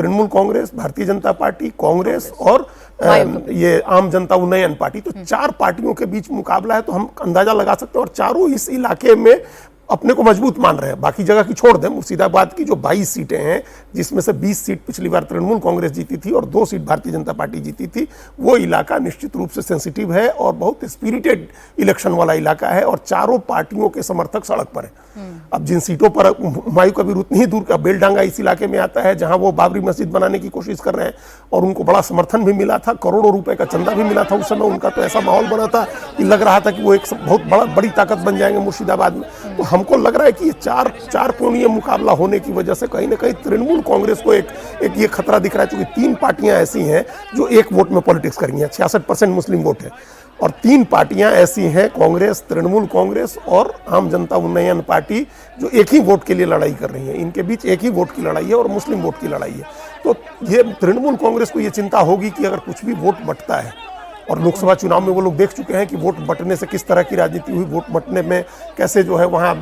Trinamool Congress, Bharatiya Janata party, Congress और ये आम जनता उन्नयन पार्टी। तो 4 पार्टियों के बीच मुकाबला है। तो हम अंदाजा लगा सकते हैं, और चारों इस इलाके में अपने को मजबूत मान रहे हैं। बाकी जगह की छोड़ दें, मुर्शिदाबाद की जो 22 सीटें हैं, जिसमें से 20 सीट पिछली बार तृणमूल कांग्रेस जीती थी और 2 सीट भारतीय जनता पार्टी जीती थी, वो इलाका निश्चित रूप से सेंसिटिव है और बहुत स्पिरिटेड इलेक्शन वाला इलाका है, और चारों पार्टियों के समर्थक सड़क पर है। अब जिन सीटों पर हुमायूं कबीर उतनी ही दूर का बेलडांगा इस इलाके में आता है, जहां वो बाबरी मस्जिद बनाने की कोशिश कर रहे हैं, और उनको बड़ा समर्थन भी मिला था, करोड़ों रुपए का चंदा भी मिला था उस समय। उनका तो ऐसा माहौल बना था कि लग रहा था कि वो एक बहुत बड़ी ताकत बन जाएंगे मुर्शिदाबाद में। तो हमको लग रहा है कि ये चार कोणीय मुकाबला होने की वजह से कहीं ना कहीं तृणमूल कांग्रेस को एक ये खतरा दिख रहा है, क्योंकि 3 पार्टियां ऐसी हैं जो एक वोट में पॉलिटिक्स करेंगी। 66% मुस्लिम वोट है, और 3 पार्टियां ऐसी हैं, कांग्रेस, तृणमूल कांग्रेस और आम जनता उन्नयन पार्टी, जो एक ही वोट के लिए लड़ाई कर रही है। इनके बीच एक ही वोट की लड़ाई है और मुस्लिम वोट की लड़ाई है। तो ये तृणमूल कांग्रेस को ये चिंता होगी कि अगर कुछ भी वोट बंटता है, और लोकसभा चुनाव में वो लोग देख चुके हैं कि वोट बंटने से किस तरह की राजनीति हुई, वोट बंटने में कैसे जो है वहाँ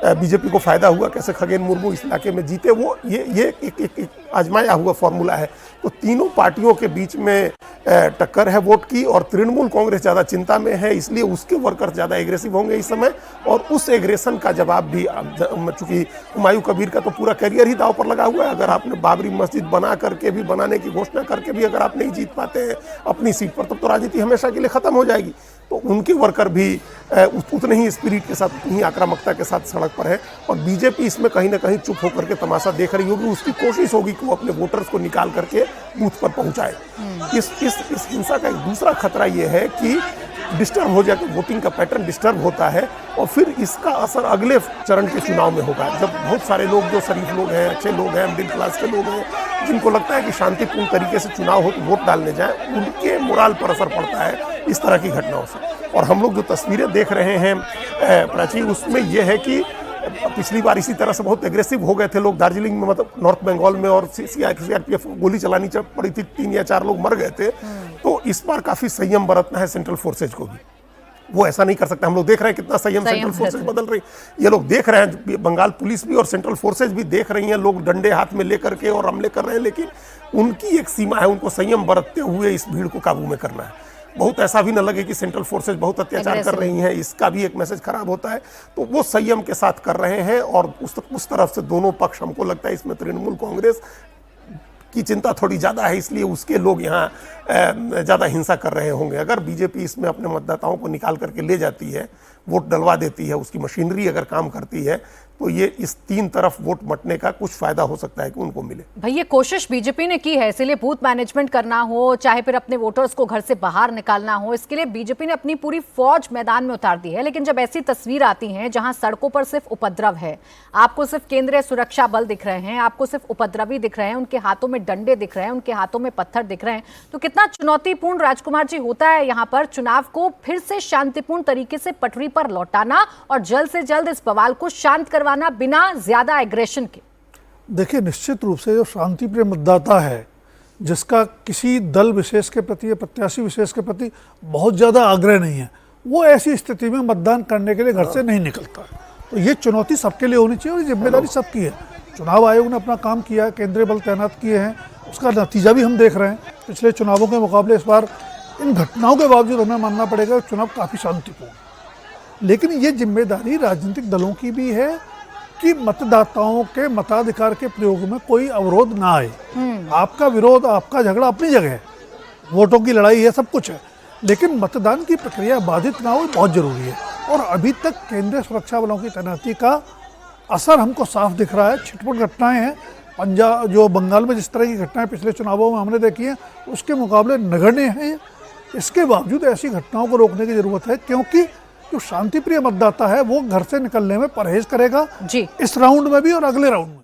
बीजेपी को फायदा हुआ, कैसे खगेन मुर्मू इस इलाके में जीते, वो ये एक आजमाया हुआ फॉर्मूला है। तो तीनों पार्टियों के बीच में टक्कर है वोट की, और तृणमूल कांग्रेस ज़्यादा चिंता में है, इसलिए उसके वर्कर ज़्यादा एग्रेसिव होंगे इस समय, और उस एग्रेशन का जवाब भी, चूंकि हुमायूं कबीर का तो पूरा करियर ही दांव पर लगा हुआ है। अगर आपने बाबरी मस्जिद बना करके भी, बनाने की घोषणा करके भी अगर आप नहीं जीत पाते हैं अपनी सीट पर, तब तो राजनीति हमेशा के लिए खत्म हो जाएगी। तो उनके वर्कर भी उतने ही स्पिरिट के साथ, उतनी ही आक्रामकता के साथ सड़क पर है, और बीजेपी इसमें कहीं ना कहीं चुप होकर के तमाशा देख रही होगी। उसकी कोशिश होगी कि वो अपने वोटर्स को निकाल करके बूथ पर पहुंचाए। इस हिंसा का एक दूसरा खतरा ये है कि डिस्टर्ब हो जाए, तो वोटिंग का पैटर्न डिस्टर्ब होता है, और फिर इसका असर अगले चरण के चुनाव में होगा, जब बहुत सारे लोग, जो शरीफ लोग हैं, अच्छे लोग हैं, मिडिल क्लास के लोग हैं, जिनको लगता है कि शांतिपूर्ण तरीके से चुनाव हो तो वोट डालने जाए, उनके मोराल पर असर पड़ता है इस तरह की घटनाओं से। और हम लोग जो तस्वीरें देख रहे हैं प्राची, उसमें यह है कि पिछली बार इसी तरह से बहुत एग्रेसिव हो गए थे लोग दार्जिलिंग में, मतलब नॉर्थ बंगाल में, और सीआरपीएफ गोली चलानी पड़ी थी, 3 या 4 लोग मर गए थे। तो इस बार काफी संयम बरतना है सेंट्रल फोर्सेज को भी। वो ऐसा नहीं कर सकता। हम लोग देख रहे हैं कितना संयम सेंट्रल फोर्सेज बदल रही, ये लोग देख रहे हैं, बंगाल पुलिस भी और सेंट्रल फोर्सेज भी देख रही हैं, लोग डंडे हाथ में लेकर के और हमले कर रहे हैं, लेकिन उनकी एक सीमा है, उनको संयम बरतते हुए इस भीड़ को काबू में करना है। बहुत ऐसा भी न लगे कि सेंट्रल फोर्सेज बहुत अत्याचार कर रही हैं, इसका भी एक मैसेज खराब होता है। तो वो संयम के साथ कर रहे हैं, और उस तरफ से दोनों पक्ष, हमको लगता है इसमें तृणमूल कांग्रेस की चिंता थोड़ी ज़्यादा है, इसलिए उसके लोग यहाँ ज़्यादा हिंसा कर रहे होंगे। अगर बीजेपी इसमें अपने मतदाताओं को निकाल करके ले जाती है, वोट डलवा देती है, उसकी मशीनरी अगर काम करती है, तो ये इस 3 तरफ वोट बंटने का कुछ फायदा हो सकता है कि उनको मिले। भाई ये कोशिश बीजेपी ने की है, इसीलिए बूथ मैनेजमेंट करना हो, चाहे फिर अपने वोटर्स को घर से बाहर निकालना हो, इसके लिए बीजेपी ने अपनी पूरी फौज मैदान में उतार दी है। लेकिन जब ऐसी तस्वीर आती हैं जहां सड़कों पर सिर्फ उपद्रव है, आपको सिर्फ केंद्रीय सुरक्षा बल दिख रहे हैं, आपको सिर्फ उपद्रवी दिख रहे हैं, उनके हाथों में डंडे दिख रहे हैं, उनके हाथों में पत्थर दिख रहे हैं, तो कितना चुनौतीपूर्ण राजकुमार जी होता है यहाँ पर चुनाव को फिर से शांतिपूर्ण तरीके से पटरी पर लौटाना और जल्द से जल्द इस बवाल को शांत करवाना बिना ज्यादा एग्रेशन के। देखिए, निश्चित रूप से जो शांतिप्रिय मतदाता है, जिसका किसी दल विशेष के प्रति या प्रत्याशी विशेष के प्रति बहुत ज़्यादा आग्रह नहीं है, वो ऐसी स्थिति में मतदान करने के लिए घर से नहीं निकलता। तो ये चुनौती सबके लिए होनी चाहिए और जिम्मेदारी सबकी है। चुनाव आयोग ने अपना काम किया है, केंद्रीय बल तैनात किए हैं, उसका नतीजा भी हम देख रहे हैं। पिछले चुनावों के मुकाबले इस बार इन घटनाओं के बावजूद हमें मानना पड़ेगा कि चुनाव काफ़ी शांतिपूर्ण। लेकिन ये जिम्मेदारी राजनीतिक दलों की भी है कि मतदाताओं के मताधिकार के प्रयोग में कोई अवरोध ना आए। आपका विरोध, आपका झगड़ा अपनी जगह है, वोटों की लड़ाई है, सब कुछ है, लेकिन मतदान की प्रक्रिया बाधित ना हो, बहुत जरूरी है। और अभी तक केंद्रीय सुरक्षा बलों की तैनाती का असर हमको साफ दिख रहा है। छिटपुट घटनाएं हैं, पंजाब जो बंगाल में जिस तरह की घटनाएं पिछले चुनावों में हमने देखी हैं, उसके मुकाबले नगण्य हैं। इसके बावजूद ऐसी घटनाओं को रोकने की जरूरत है, क्योंकि जो शांतिप्रिय मतदाता है वो घर से निकलने में परहेज करेगा जी, इस राउंड में भी और अगले राउंड में।